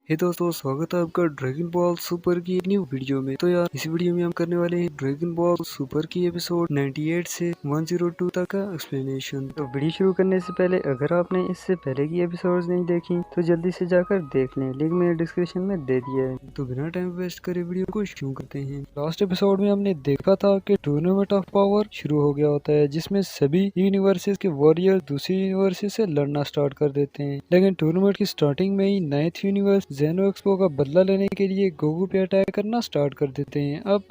हे दोस्तों, स्वागत है आपका ड्रैगन बॉल सुपर की एक न्यू वीडियो में। तो यार इस वीडियो में हम करने वाले हैं ड्रैगन बॉल सुपर की एपिसोड 98 से 102 तक का एक्सप्लेनेशन। तो वीडियो शुरू करने से पहले अगर आपने इससे पहले की एपिसोड्स नहीं देखी तो जल्दी से जाकर देख लें, लिंक मैंने डिस्क्रिप्शन में दे दिया है। तो बिना टाइम वेस्ट करे वीडियो को शुरू करते हैं। लास्ट एपिसोड में हमने देखा था कि टूर्नामेंट ऑफ पावर शुरू हो गया होता है, जिसमें सभी यूनिवर्सेस के वॉरियर दूसरी यूनिवर्सेस से लड़ना स्टार्ट कर देते हैं। लेकिन टूर्नामेंट की स्टार्टिंग में ही 9th यूनिवर्स जेनो एक्सपो का बदला लेने के लिए गोकू पे अटैक करना स्टार्ट कर देते हैं। अब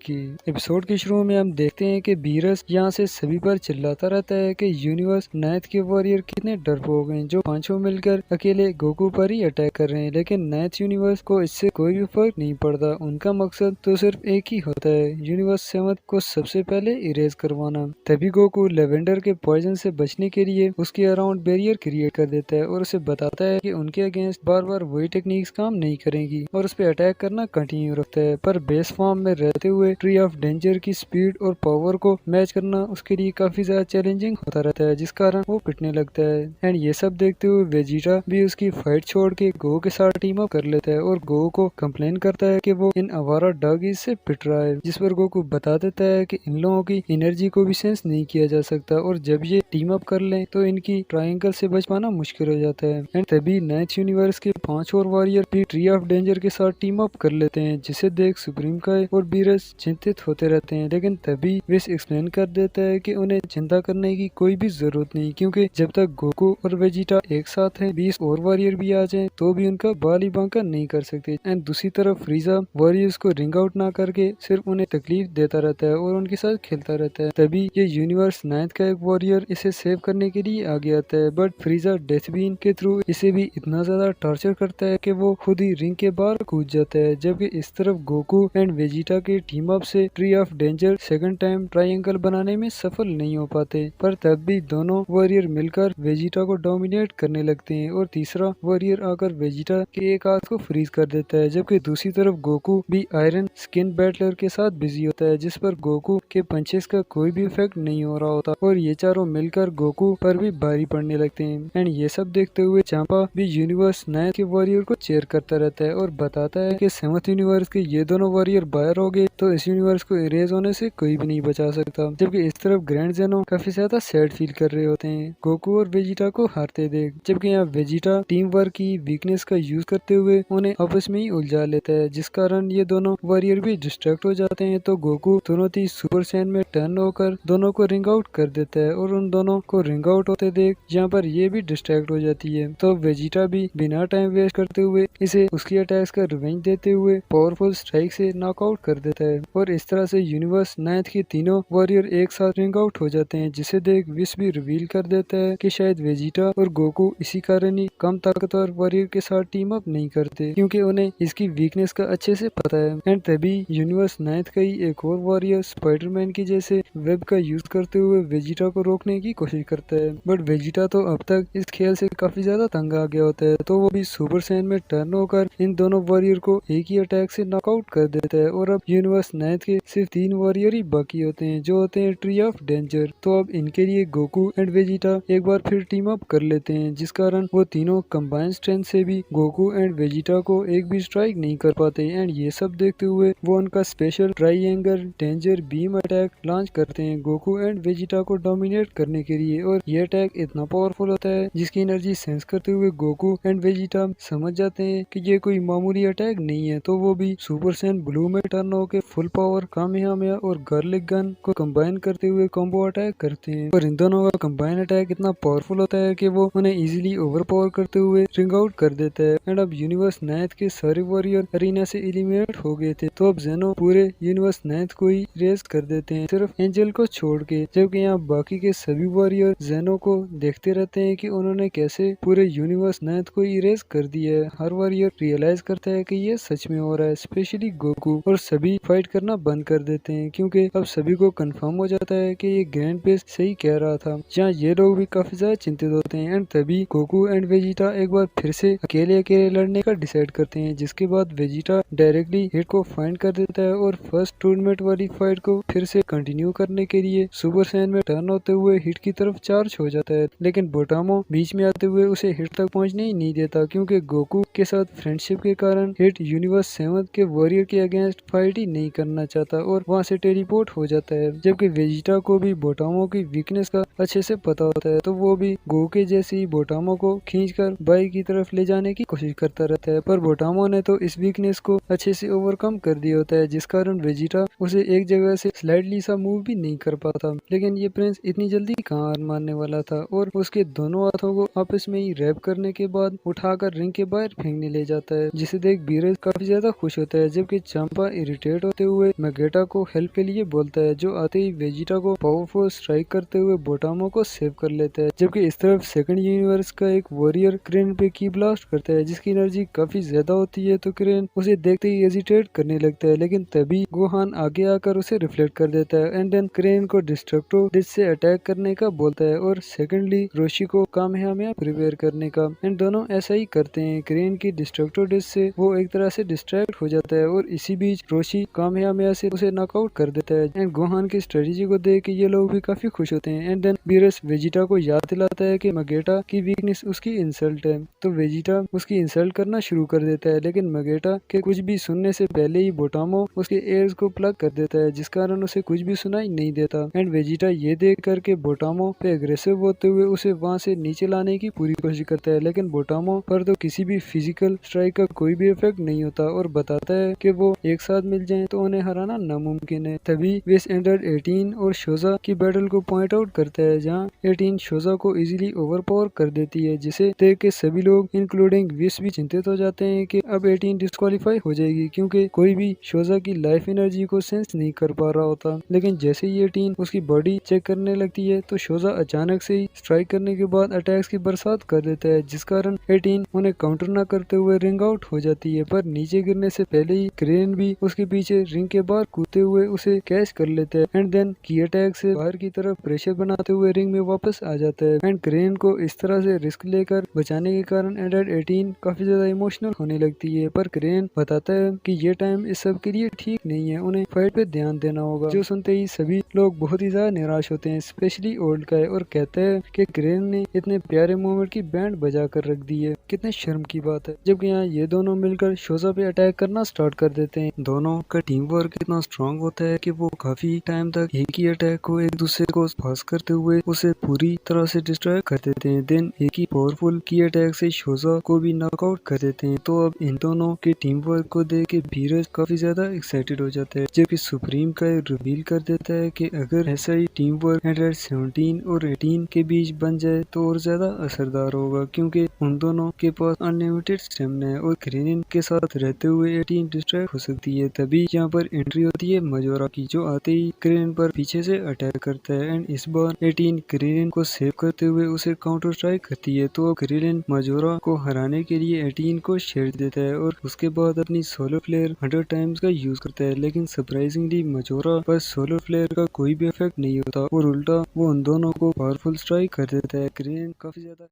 की एपिसोड के शुरू में हम देखते हैं कि बीरस यहाँ से सभी पर चिल्लाता रहता है कि यूनिवर्स 9th के वॉरियर कितने डरपोक हैं, जो पांचों मिलकर अकेले गोकू पर ही अटैक कर रहे हैं। लेकिन 9th यूनिवर्स को इससे कोई भी फर्क नहीं पड़ता। उनका मकसद तो सिर्फ एक ही होता है, यूनिवर्स 7 को सबसे पहले इरेज करवाना। तभी गोकू लेवेंडर के पॉइजन से बचने के लिए उसके अराउंड बैरियर क्रिएट कर देता है और उसे बताता है कि उनके अगेंस्ट बार बार वही टेक्निक्स काम नहीं करेंगी और उस पर अटैक करना कंटिन्यू रखता है। पर बेस फॉर्म में रहते हुए ट्री ऑफ डेंजर की स्पीड और पावर को मैच करना उसके लिए काफी ज्यादा चैलेंजिंग होता रहता है, जिस कारण वो पिटने लगता है। एंड ये सब देखते हुए वेजिटा भी उसकी फाइट छोड़ के गो के साथ टीम अप कर लेता है और गो को कंप्लेन करता है कि वो इन आवारा डॉगीज से पिट रहा है, जिस पर गोकू बता देता है कि इन लोगों की एनर्जी को भी सेंस नहीं किया जा सकता और जब ये टीम अप कर लें तो इनकी ट्रायंगल से बच पाना मुश्किल हो जाता है। एंड तभी 9th यूनिवर्स के 5 और वॉरियर भी ट्री ऑफ डेंजर के साथ टीम अप कर लेते हैं, जिसे देख सुप्रीम काय और बीरस चिंतित होते रहते हैं। लेकिन तभी विस एक्सप्लेन कर देता है कि उन्हें चिंता करने की कोई भी जरूरत नहीं, क्योंकि जब तक गोकू और वेजिटा एक साथ हैं 20 और वॉरियर भी आ जाएं तो भी उनका बाली बांका नहीं कर सकते। एंड दूसरी तरफ फ्रीजा वॉरियर्स को रिंग आउट ना करके सिर्फ उन्हें तकलीफ देता रहता है और उनके साथ खेलता रहता है। तभी ये यूनिवर्स 9th का एक वॉरियर इसे सेव करने के लिए आगे आता है, बट फ्रीजा डेथबीन के थ्रू इसे भी इतना ज्यादा टॉर्चर करता है कि वो खुद ही रिंग के बाहर कूद जाता है। जबकि इस तरफ गोकू एंड वेजिटा के टीम अप से tree of danger second time triangle बनाने में सफल नहीं हो पाते, पर तब भी दोनों वॉरियर मिलकर वेजिटा को डोमिनेट करने लगते हैं और तीसरा वॉरियर आकर वेजिटा के एक हाथ को फ्रीज कर देता है। जबकि दूसरी तरफ गोकू भी आयरन स्किन बैटलर के साथ बिजी होता है, जिस पर गोकू के पंचेस का कोई भी इफेक्ट नहीं हो रहा होता और ये चारों मिलकर गोकू पर भी भारी पड़ने लगते हैं। एंड ये सब देखते हुए चांपा भी यूनिवर्स 9 के वॉरियर को चेयर करता रहता है और बताता है कि 7th यूनिवर्स के ये दोनों वॉरियर बाहर हो गए तो इस यूनिवर्स को इरेज होने से कोई भी नहीं बचा सकता। जबकि इस तरफ ग्रैंड जेनो काफी ज्यादा सैड फील कर रहे होते हैं गोकू और वेजिटा को हारते देख। जबकि यहाँ वेजिटा टीम वर्क की वीकनेस का यूज करते हुए उन्हें आपस में ही उलझा लेता है, जिस कारण ये दोनों वॉरियर भी डिस्ट्रैक्ट हो जाते हैं। तो गोकू तुरंत ही सुपर सैन में टर्न होकर दोनों को रिंग आउट कर देता है और उन दोनों को रिंग आउट होते देख यहाँ पर ये भी डिस्ट्रैक्ट हो जाती है। तो वेजिटा भी बिना टाइम वेस्ट करते हुए इसे उसकी अटैक्स का रिवेंज देते हुए पावरफुल स्ट्राइक से नॉकआउट कर देता है और इस तरह से यूनिवर्स 9th के तीनों वॉरियर एक साथ रिंग आउट हो जाते हैं, जिसे देख विस भी रिवील कर देता है कि शायद वेजिटा और गोकू इसी कारण ही कम ताकतवर वॉरियर के साथ टीम अप नहीं करते, क्योंकि उन्हें इसकी वीकनेस का अच्छे से पता है। एंड तभी यूनिवर्स 9th का ही एक और वॉरियर स्पाइडरमैन की जैसे वेब का यूज करते हुए वेजिटा को रोकने की कोशिश करता है, बट वेजिटा तो अब तक इस खेल से काफी ज्यादा तंग आ गया होता है। तो वो भी सुपर सैन में टर्न होकर इन दोनों वॉरियर को एक ही अटैक से नॉकआउट कर देता है और अब यूनिवर्स 9th के सिर्फ 3 वॉरियर ही बाकी होते हैं, जो होते हैं ट्री ऑफ डेंजर। तो अब इनके लिए गोकू एंड वेजिटा एक बार फिर टीम अप कर लेते हैं, जिस कारण वो तीनों कंबाइंड स्ट्रेंथ से भी गोकू एंड वेजिटा को एक भी स्ट्राइक नहीं कर पाते। एंड ये सब देखते हुए वो उनका special triangle danger beam attack launch करते हैं गोकू एंड वेजिटा को डोमिनेट करने के लिए। और ये अटैक इतना पावरफुल होता है जिसकी एनर्जी सेंस करते हुए गोकू एंड वेजिटा समझ जाते हैं कि ये कोई मामूली अटैक नहीं है। तो वो भी सुपर सैन ब्लू में टर्न होकर फुल पावर कामेहामेहा और गार्लिक गन को कंबाइन करते हुए कॉम्बो अटैक करते हैं और इन दोनों का कंबाइन अटैक इतना पावरफुल होता है कि वो उन्हें इजीली ओवर पावर करते हुए रिंग आउट कर देता है। एंड अब यूनिवर्स 9th के सारे वॉरियर अरीना से एलिमिनेट हो गए थे, तो अब जेनो पूरे यूनिवर्स 9th को ही रेस कर देते हैं, सिर्फ एंजल को छोड़ के। जबकि यहाँ बाकी के सभी वॉरियर जेनो को देखते रहते हैं कि उन्होंने कैसे पूरे यूनिवर्स 9th को इरेज कर दिया है। हर वॉरियर रियलाइज करता है कि ये सच में हो रहा है, स्पेशली गोकू, और सभी फाइट करना बंद कर देते हैं क्योंकि अब सभी को कंफर्म हो जाता है कि ये ग्रैंड पेस सही कह रहा था। जहाँ ये लोग भी काफी ज्यादा चिंतित होते हैं। एंड तभी गोकू एंड वेजिटा एक बार फिर से अकेले अकेले लड़ने का डिसाइड करते हैं, जिसके बाद वेजिटा डायरेक्टली हिट को फाइंड कर देता है और फर्स्ट टूर्नामेंट वाली फाइट को फिर से कंटिन्यू करने के लिए सुपर सैन में टर्न होते हुए हिट की तरफ चार्ज हो जाता है। लेकिन बोटामो बीच में आते हुए उसे हिट तक पहुंचने ही नहीं देता, क्योंकि गोकू गो के साथ फ्रेंडशिप के कारण हिट यूनिवर्स 7 के वॉरियर के अगेंस्ट फाइट ही नहीं करना चाहता और वहाँ से टेलीपोर्ट हो जाता है। जबकि वेजिटा को भी बोटामो की वीकनेस का अच्छे से पता होता है, तो वो भी गो के जैसे ही बोटामो को खींचकर बाई की तरफ ले जाने की कोशिश करता रहता है। पर बोटामो ने तो इस वीकनेस को अच्छे से ओवरकम कर दिया होता है, जिस कारण वेजिटा उसे एक जगह से स्लाइडली सा मूव भी नहीं कर पाता। लेकिन ये प्रिंस इतनी जल्दी कहाँ हार मानने वाला था और उसके दोनों हाथों को आपस में ही रैप करने के बाद उठाकर रिंग के बाहर फेंकने ले जाता है, जिसे देख बीरज काफी ज्यादा खुश होता है। जबकि चंपा इरिटेट होते हुए मेगेटा को हेल्प के लिए बोलता है, जो आते ही वेजिटा को पावरफुल स्ट्राइक करते हुए बोटामो को सेव कर लेता है। जबकि इस तरफ सेकंड यूनिवर्स का एक वॉरियर क्रेन पे की ब्लास्ट करता है, जिसकी एनर्जी काफी ज्यादा होती है, तो क्रेन उसे देखते ही हेजिटेट करने लगता है। लेकिन तभी गोहान आगे आकर उसे रिफ्लेक्ट कर देता है एंड देन क्रेन को डिस्ट्रक्टो डिश से अटैक करने का बोलता है और सेकंडली रोशी को कामयाब प्रिपेयर करने का। एंड दोनों ऐसा ही करते हैं। क्रेन की डिस्ट्रक्टो डिश से वो एक तरह से डिस्ट्रैक्ट हो जाता है और इसी बीच रोशी कामयाब से उसे नॉकआउट कर देता है। एंड गोहान की स्ट्रेटेजी को देख के ये लोग भी काफी खुश होते हैं। एंड देन बीरस वेजिटा को याद दिलाता है कि मगेटा की वीकनेस उसकी इंसल्ट है, तो वेजिटा उसकी इंसल्ट करना शुरू कर देता है। लेकिन मगेटा के कुछ भी सुनने से पहले ही बोटामो उसके एयर्स को प्लग कर देता है, जिस कारण उसे कुछ भी सुनाई नहीं देता। एंड वेजिटा ये देख करके बोटामो पे अग्रेसिव होते हुए उसे वहाँ से नीचे लाने की पूरी कोशिश करता है, लेकिन बोटामो पर तो किसी भी फिजिकल स्ट्राइक का कोई भी इफेक्ट नहीं होता और बताता है कि वो एक साथ मिल जाएं तो उन्हें हराना नामुमकिन है। तभी वेस एंडर 18 और शोजा की बैटल को पॉइंट आउट करता है, जहाँ 18 शोजा को इजीली ओवरपावर कर देती है, जिसे देख के सभी लोग इंक्लूडिंग विस भी चिंतित हो जाते हैं कि अब 18 डिस्क्वालीफाई हो जाएगी, क्योंकि कोई भी शोजा की लाइफ एनर्जी को सेंस नहीं कर पा रहा होता। लेकिन जैसे ही 18 उसकी बॉडी चेक करने लगती है, तो शोजा अचानक से ही स्ट्राइक करने के बाद अटैक्स की बरसात कर देता है, जिस कारण 18 उन्हें काउंटर न करते हुए रिंग आउट हो जाती है। पर नीचे गिरने से पहले ही क्रेन भी उसके पीछे रिंग के बाहर कूदते हुए उसे कैच कर लेते हैं एंड देन की अटैक से बाहर की तरफ प्रेशर बनाते हुए रिंग में वापस आ जाता है। एंड क्रेन को इस तरह से रिस्क लेकर बचाने के कारण एंडर 18 काफी ज्यादा इमोशनल होने लगती है। पर क्रेन बताता है कि ये टाइम इस सब के लिए ठीक नहीं है, उन्हें फाइट पे ध्यान देना होगा। जो सुनते ही सभी लोग बहुत ही ज्यादा निराश होते हैं, स्पेशली ओल्ड का, और कहते हैं कि क्रेन ने इतने प्यारे मोमेंट की बैंड बजा कर रख दी है, कितने शर्म की बात है। जबकि यहाँ ये दोनों मिलकर शोजा पे अटैक करना स्टार्ट कर देते हैं। दोनों का टीम वर्क इतना स्ट्रांग होता है कि वो काफी टाइम तक एक ही अटैक को एक दूसरे को पास करते हुए उसे पूरी तरह से डिस्ट्रॉय कर देते हैं। देन एक ही पावरफुल की अटैक से शोजा को भी नॉकआउट कर देते हैं। तो अब इन दोनों के टीम वर्क को देख के बीरज काफी ज्यादा एक्साइटेड हो जाता है, जबकि सुप्रीम का रिवील कर देता है कि अगर ऐसा ही टीम वर्क 117 और 18 के बीच बन जाए तो और ज्यादा असरदार होगा, क्योंकि उन दोनों के पास अनलिमिटेड स्टेमिना है और क्रेनिन के साथ रहते हुए 18 डिस्ट्रैक्ट हो सकती है। तभी यहाँ पर एंट्री होती है मजोरा की, जो आते ही क्रेनिन पर पीछे से अटैक करता है एंड इस बार 18 क्रेनिन को सेव करते हुए उसे काउंटर स्ट्राइक करती है। तो क्रेनिन मजोरा को हराने के लिए 18 को शेयर देता है और उसके बाद अपनी सोलर फ्लेयर 100 टाइम्स का यूज करता है, लेकिन सरप्राइजिंगली मजोरा पर सोलर फ्लेयर का कोई भी इफेक्ट नहीं होता और उल्टा वो उन दोनों को पावरफुल स्ट्राइक कर देता है। क्रेनिन काफी ज्यादा